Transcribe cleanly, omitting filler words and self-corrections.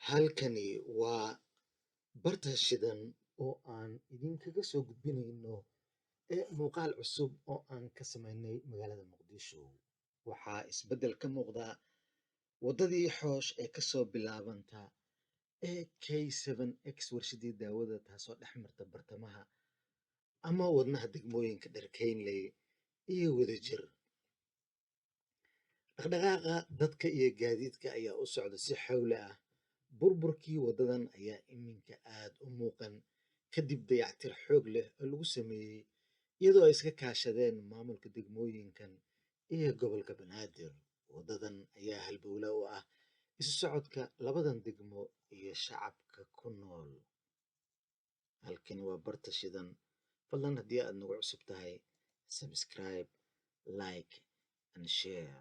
Halkani waa barta shidan oo aan idinkaga soo gudbinayno muuqaal cusub oo aan ka samaynay magaalada Muqdisho. Waxaa isbeddel ka muuqda wadadii xoosh ee kasoo bilaabanta AK7X warshadii daawada taasoo dhex marta bartamaha ama wadnaha degmooyinka Dharkeynley iyo Wadajir. Dhaqdhaqaaqa dadka iyo gaadiidka ayaa u socda si xawli ah. Burburkii wadadan ayaa iminka aad u muuqan kadib dayactir xoog leh oo lagu sameeyey iyadoo ay iska kaashadeen maamulka degmooyinkan iyo gobolka Banaadir. Wadadan ayaa halbowle u ah isu socodka labadan degmo iyo shacabka ku nool. Halkani waa barta shidan. Fadlan haddii aad nagu cusub tahay, subscribe, like and share.